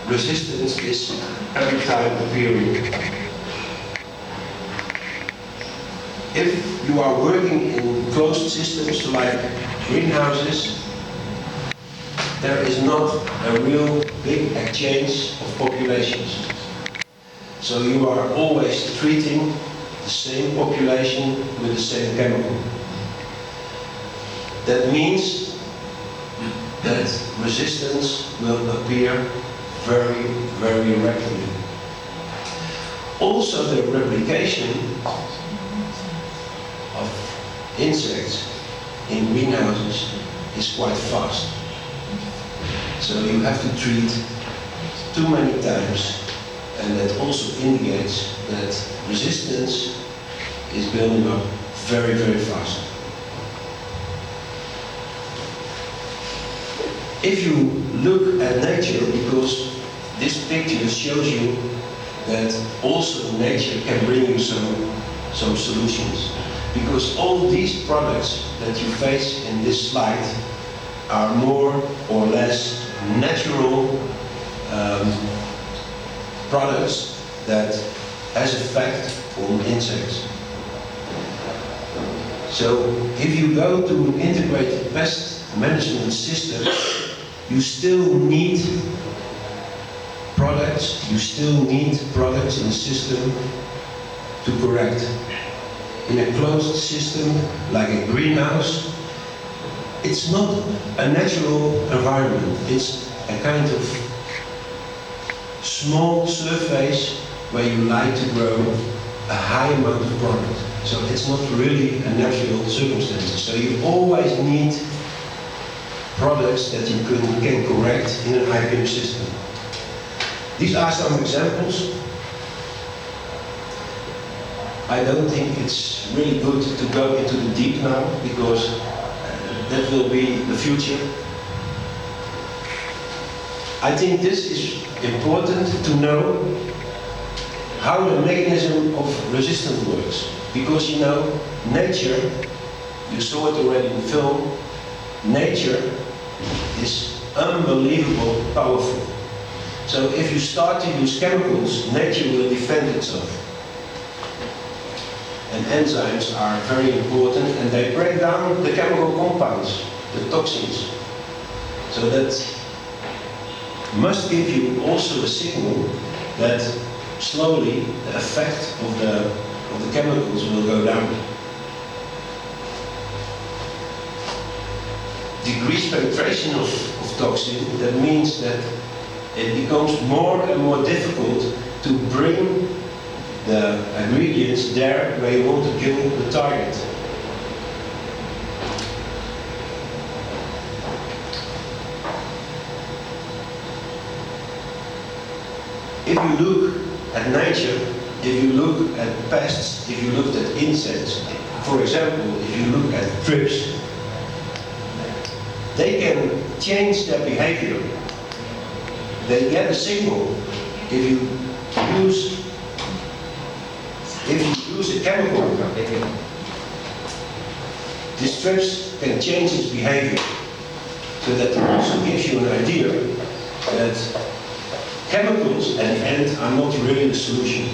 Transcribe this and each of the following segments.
resistance is every time appearing. If you are working in closed systems like greenhouses, there is not a real big exchange of populations. So you are always treating the same population with the same chemical. That means that resistance will appear very, very rapidly. Also, the replication of insects in greenhouses is quite fast. So you have to treat too many times, and that also indicates that resistance is building up very, very fast. If you look at nature, because this picture shows you that also nature can bring you some solutions. Because all these products that you face in this slide are more or less natural products that has effect on insects. So if you go to an integrated pest management system, you still need products in the system to correct. In a closed system like a greenhouse, it's not a natural environment. It's a kind of small surface where you like to grow a high amount of product. So it's not really a natural circumstance. So you always need products that you can correct in an IPM system. These are some examples. I don't think it's really good to go into the deep now, because that will be the future. I think this is important to know how the mechanism of resistance works. Because you know, nature, you saw it already in the film, nature is unbelievably powerful. So if you start to use chemicals, nature will defend itself. And enzymes are very important, and they break down the chemical compounds, the toxins. So that must give you also a signal that slowly the effect of the chemicals will go down. Decreased penetration of toxin, that means that it becomes more and more difficult to bring the ingredients there where you want to kill the target. If you look at nature, if you look at pests, if you look at insects, for example, if you look at thrips, they can change their behavior. They get a signal. If you use a chemical, this thrips can change its behavior. So that also gives you an idea that chemicals at the end are not really the solution.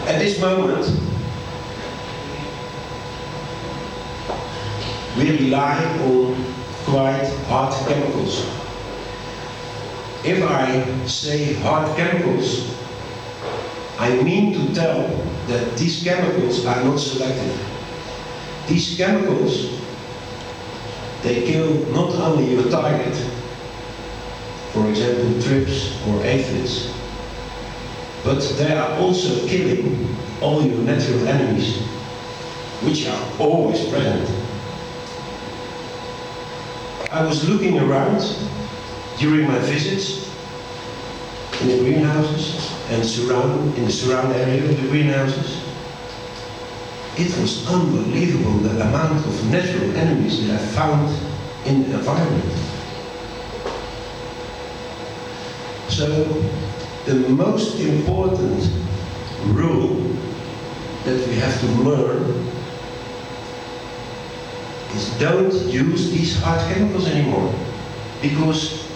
At this moment, we rely on quite hard chemicals. If I say hard chemicals, I mean to tell that these chemicals are not selective. These chemicals, they kill not only your target, for example thrips or aphids, but they are also killing all your natural enemies, which are always present. I was looking around during my visits in the greenhouses and in the surround area of the greenhouses. It was unbelievable the amount of natural enemies that I found in the environment. So the most important rule that we have to learn is don't use these hard chemicals anymore, because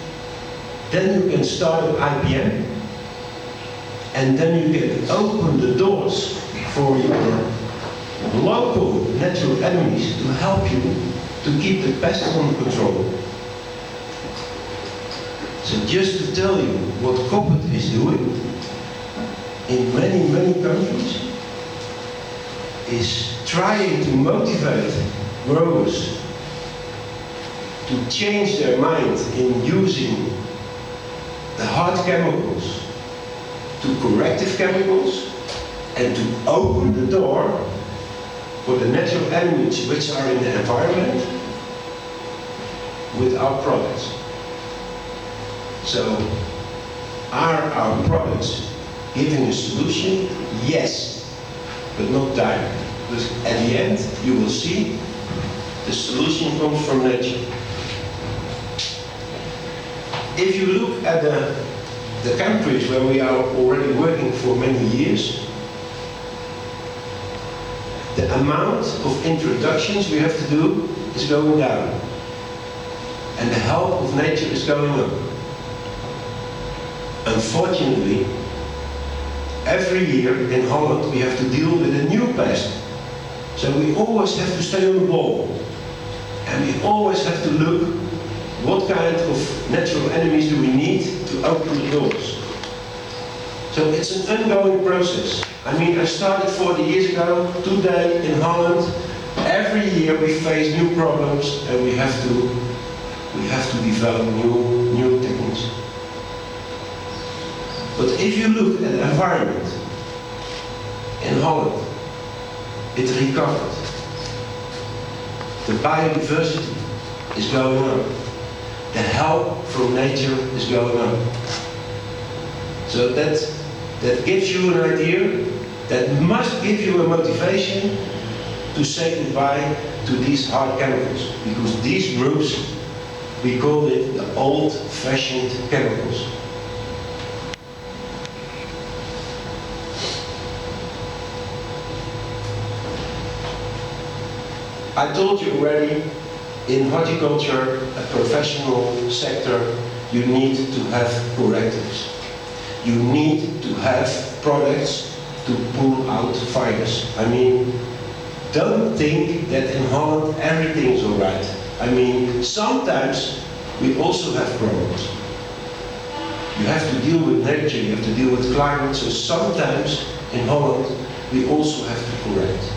then you can start an IPM, and then you can open the doors for your local natural enemies to help you to keep the pests under control. So just to tell you what Koppert is doing in many, many countries, is trying to motivate growers to change their mind in using the hard chemicals to corrective chemicals, and to open the door for the natural enemies which are in the environment with our products. So, are our products giving a solution? Yes, but not direct. Because at the end, you will see the solution comes from nature. If you look at the countries where we are already working for many years, the amount of introductions we have to do is going down. And the help of nature is going up. Unfortunately, every year in Holland we have to deal with a new pest. So we always have to stay on the ball. And we always have to look what kind of natural enemies do we need to open the doors. So it's an ongoing process. I mean, I started 40 years ago. Today in Holland, every year we face new problems, and we have to develop new techniques. But if you look at the environment in Holland, it recovered. The biodiversity is going up. The help from nature is going up. So that gives you an idea, that must give you a motivation to say goodbye to these hard chemicals. Because these groups, we call it the old-fashioned chemicals. I told you already, in horticulture, a professional sector, you need to have correctives. You need to have products to pull out fires. I mean, don't think that in Holland everything is all right. I mean, sometimes we also have problems. You have to deal with nature, you have to deal with climate, so sometimes in Holland we also have to correct.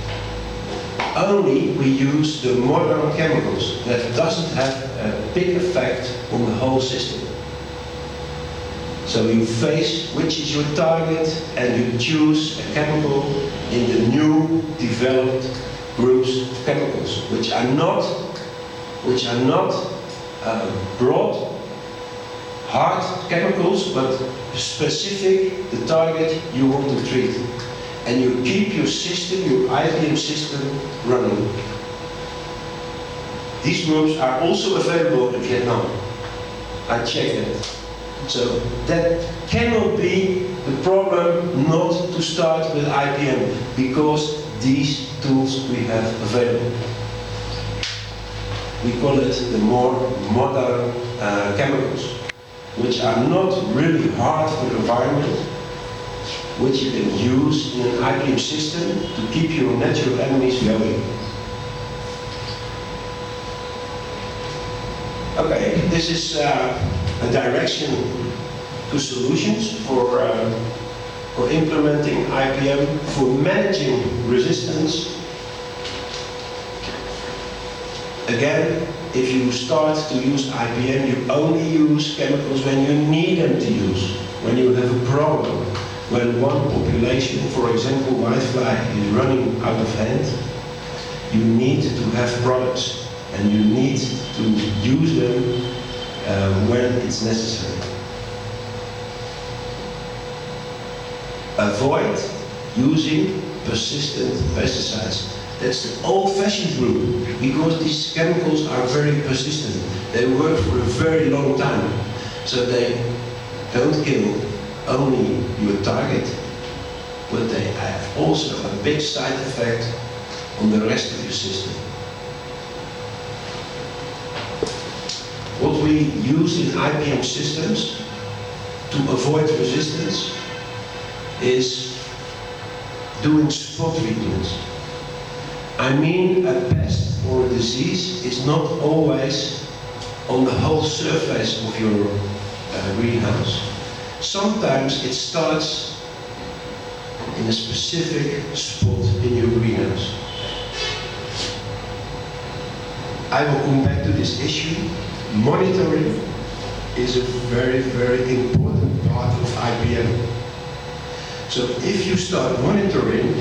Only we use the modern chemicals that doesn't have a big effect on the whole system. So you face which is your target and you choose a chemical in the new developed groups of chemicals, which are not broad, hard chemicals, but specific the target you want to treat. And you keep your system, your IPM system, running. These groups are also available in Vietnam. I checked it. So that cannot be the problem not to start with IPM, because these tools we have available. We call it the more modern chemicals, which are not really hard for the environment, which you can use in an IPM system to keep your natural enemies going. Okay, this is a direction to solutions for implementing IPM, for managing resistance. Again, if you start to use IPM, you only use chemicals when you need them to use, when you have a problem. When one population, for example whitefly, is running out of hand, you need to have products and you need to use them when it's necessary. Avoid using persistent pesticides. That's the old-fashioned rule, because these chemicals are very persistent. They work for a very long time, so they don't kill only your target, but they have also a big side effect on the rest of your system. usually used in IPM systems to avoid resistance is doing spot treatments. I mean, a pest or a disease is not always on the whole surface of your greenhouse. Sometimes it starts in a specific spot in your greenhouse. I will come back to this issue. Monitoring is a very, very important part of IPM. So if you start monitoring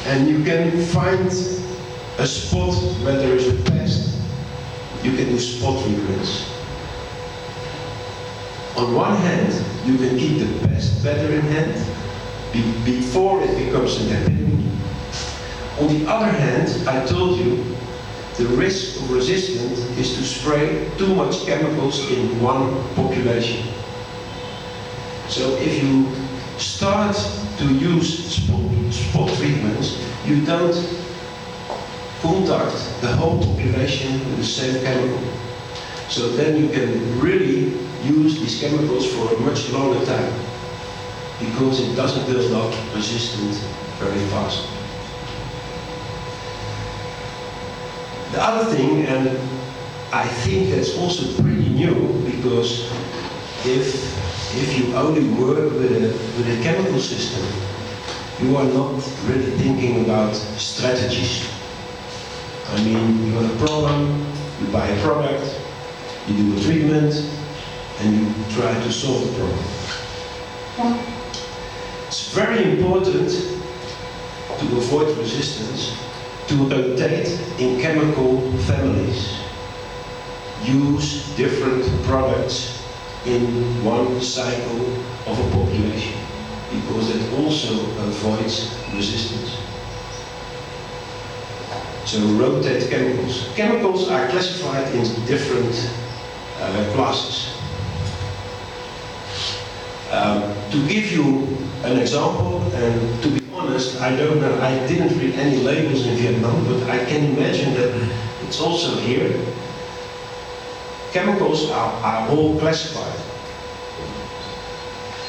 and you can find a spot where there is a pest, you can do spot treatments. On one hand, you can keep the pest better in hand before it becomes an epidemic. On the other hand, I told you, the risk of resistance is to spray too much chemicals in one population. So if you start to use spot treatments, you don't contact the whole population with the same chemical. So then you can really use these chemicals for a much longer time, because it doesn't build up resistance very fast. The other thing, and I think that's also pretty new, because if you only work with a chemical system, you are not really thinking about strategies. I mean, you have a problem, you buy a product, you do a treatment, and you try to solve the problem. It's very important to avoid resistance, to rotate in chemical families. Use different products in one cycle of a population, because that also avoids resistance. So rotate chemicals. Chemicals are classified in different classes. To give you an example, and to be honest, I don't know, I didn't read any labels in Vietnam, but I can imagine that it's also here. Chemicals are all classified.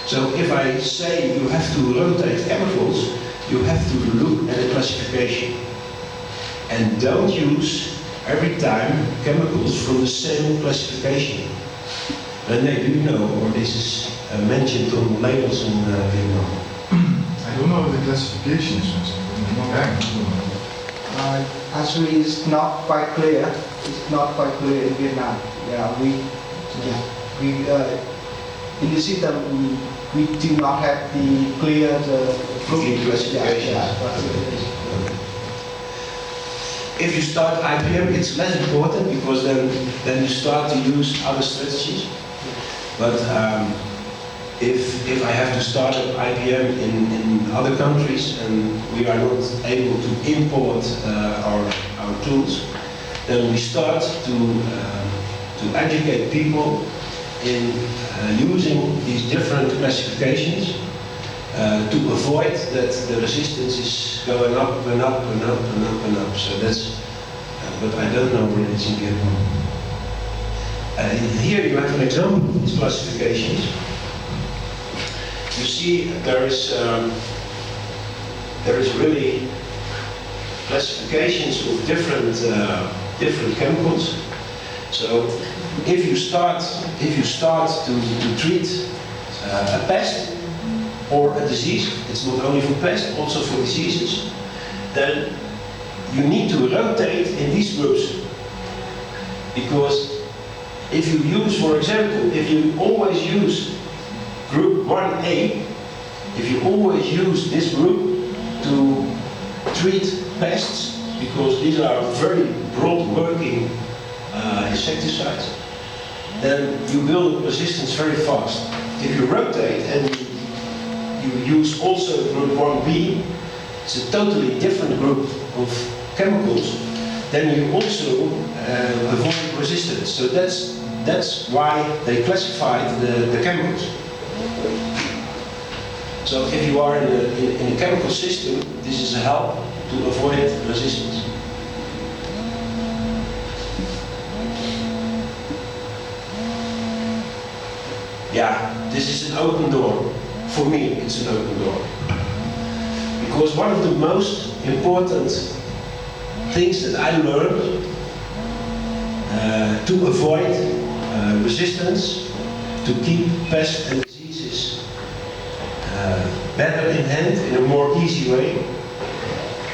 So if I say you have to rotate chemicals, you have to look at the classification. And don't use every time chemicals from the same classification. And they do know, or this is mentioned on labels in Vietnam. I don't know the classifications. Actually, it's not quite clear. It's not quite clear in Vietnam. In the system we do not have the clear classification. If you start IPM, it's less important, because then you start to use other strategies. But if I have to start up IPM in other countries and we are not able to import our tools, then we start to educate people in using these different classifications to avoid that the resistance is going up and up and up and up and up. So that's, but I don't know where it's in Vietnam. Here you have an example of these classifications. You see there is really classifications of different chemicals. So if you start to treat a pest or a disease, it's not only for pests, also for diseases, then you need to rotate in these groups. Because if you use, for example, if you always use group 1A, if you always use this group to treat pests, because these are very broad working insecticides, then you build resistance very fast. If you rotate and you use also group 1B, it's a totally different group of chemicals, then you also avoid resistance. So that's why they classified the chemicals. So if you are in a chemical system, this is a help to avoid resistance. yeah, this is an open door. For me, it's an open door. Because one of the most important things that I learned to avoid resistance, to keep pests and diseases better in hand in a more easy way,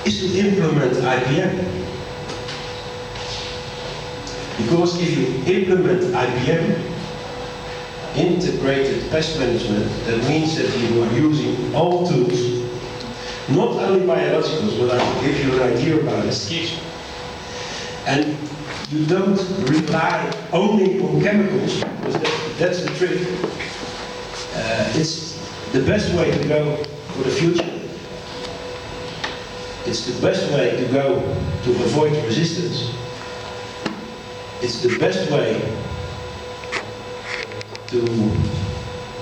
is to implement IPM. Because if you implement IPM, integrated pest management, that means that you are using all tools, not only biologicals, but I will give you an idea about it. And you don't rely only on chemicals, because that's the trick. It's the best way to go for the future. It's the best way to go to avoid resistance. It's the best way to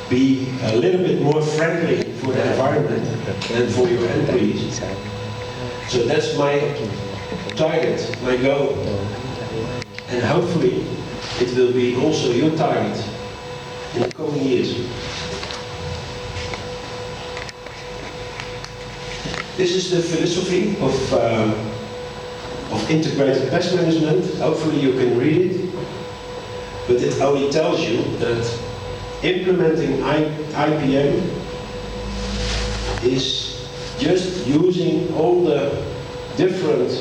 be a little bit more friendly for the environment and for your employees. So that's my target, my goal. And hopefully it will be also your target in the coming years. This is the philosophy of integrated pest management. Hopefully you can read it. But it only tells you that implementing IPM is just using all the different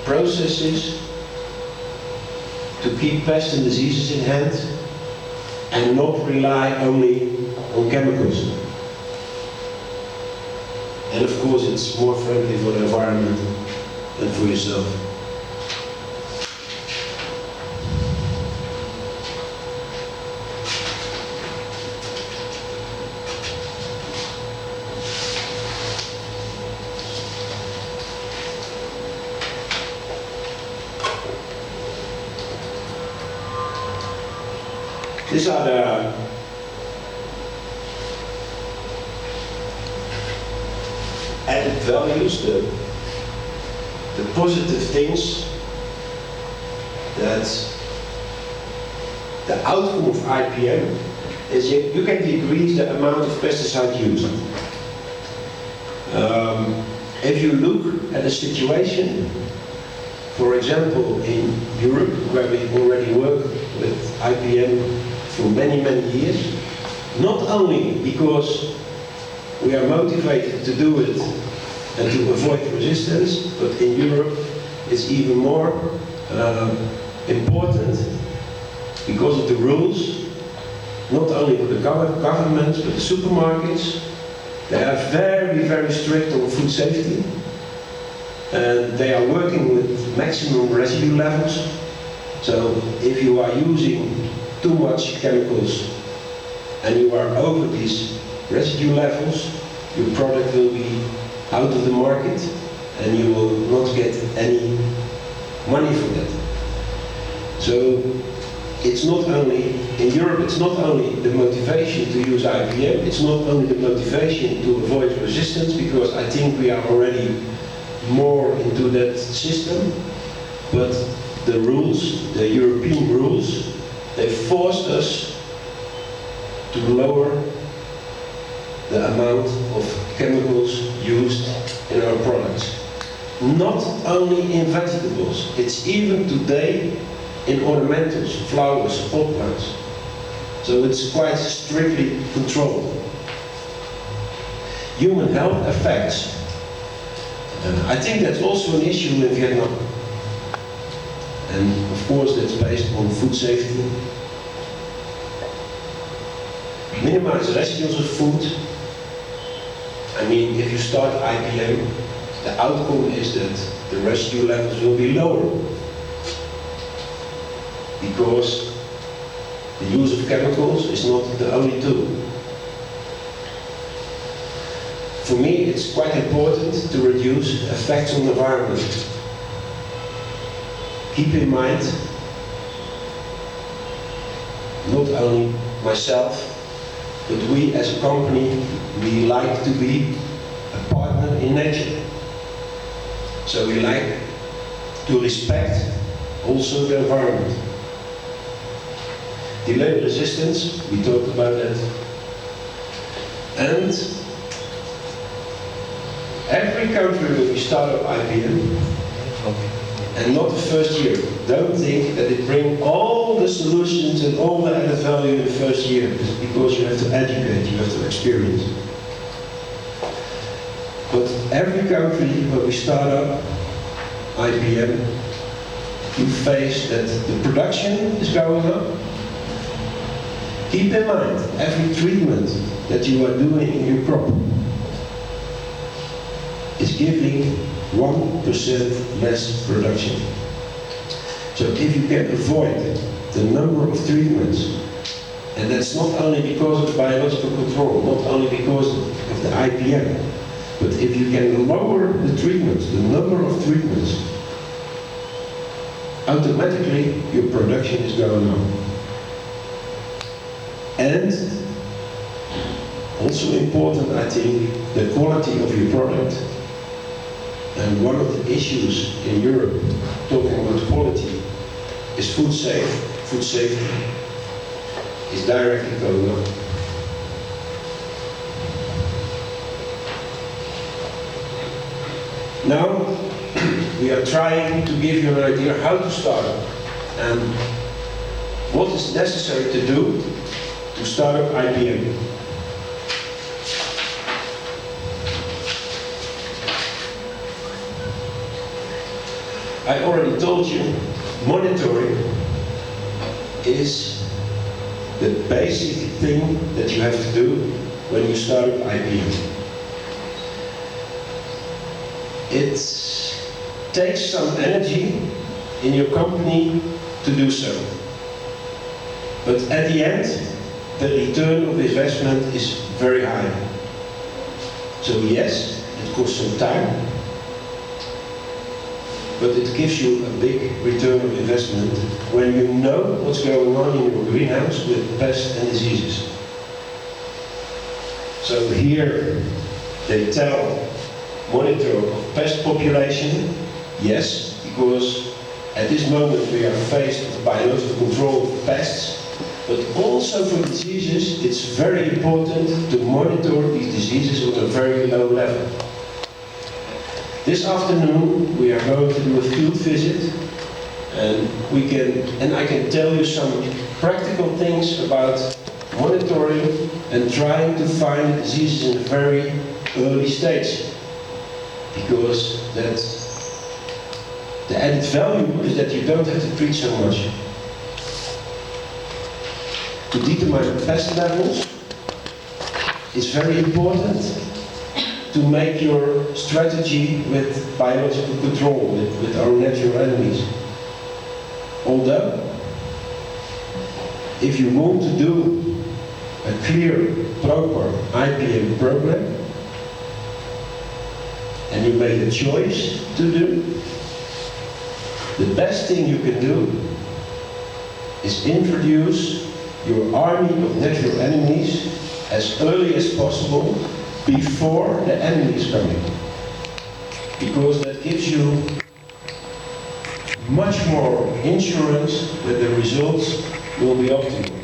processes to keep pests and diseases in hand and not rely only on chemicals. And of course it's more friendly for the environment than for yourself. These are the added values, the positive things that the outcome of IPM is you can decrease the amount of pesticide used. If you look at the situation, for example, in Europe, where we already work with IPM for many, many years, not only because we are motivated to do it and to avoid resistance, but in Europe it's even more important because of the rules, not only for the governments, but the supermarkets. They are very, very strict on food safety. And they are working with maximum residue levels. So if you are using too much chemicals and you are over these residue levels, your product will be out of the market and you will not get any money for that. So it's not only, in Europe, it's not only the motivation to use IPM, it's not only the motivation to avoid resistance, because I think we are already more into that system, but the rules, the European rules, they forced us to lower the amount of chemicals used in our products. Not only in vegetables, it's even today in ornamentals, flowers, pot plants. So it's quite strictly controlled. Human health effects. I think that's also an issue in Vietnam. And of course that's based on food safety. Minimize residues of food. I mean, if you start IPM, the outcome is that the residue levels will be lower. Because the use of chemicals is not the only tool. For me, it's quite important to reduce effects on the environment. Keep in mind, not only myself, but we as a company, we like to be a partner in nature. So we like to respect also the environment. Delay resistance, we talked about that. And every country where we start up IPM, and not the first year, don't think that it brings all the solutions and all the added value in the first year, because you have to educate, you have to experience. But every country where we start up IPM, you face that the production is going up. Keep in mind, every treatment that you are doing in your crop is giving 1% less production. So if you can avoid the number of treatments, and that's not only because of biological control, not only because of the IPM, but if you can lower the treatments, the number of treatments, automatically your production is going up. And also important, I think, the quality of your product. And one of the issues in Europe, talking about quality, is food safety is directly going up. Now, we are trying to give you an idea how to start and what is necessary to do to start up IPM. I already told you, monitoring is the basic thing that you have to do when you start up IPM. It takes some energy in your company to do so. But at the end, the return of investment is very high. So yes, it costs some time, but it gives you a big return of investment when you know what's going on in your greenhouse with pests and diseases. So here they tell monitor of pest population, yes, because at this moment we are faced with biological control of pests, but also for diseases it's very important to monitor these diseases on a very low level. This afternoon we are going to do a field visit, and I can tell you some practical things about monitoring and trying to find diseases in a very early stage. Because the added value is that you don't have to treat so much. To determine pest levels is very important to make your strategy with biological control, with our natural enemies. Although, if you want to do a clear, proper IPM program, and you made a choice to do, the best thing you can do is introduce your army of natural enemies as early as possible before the enemy is coming. Because that gives you much more insurance that the results will be optimal.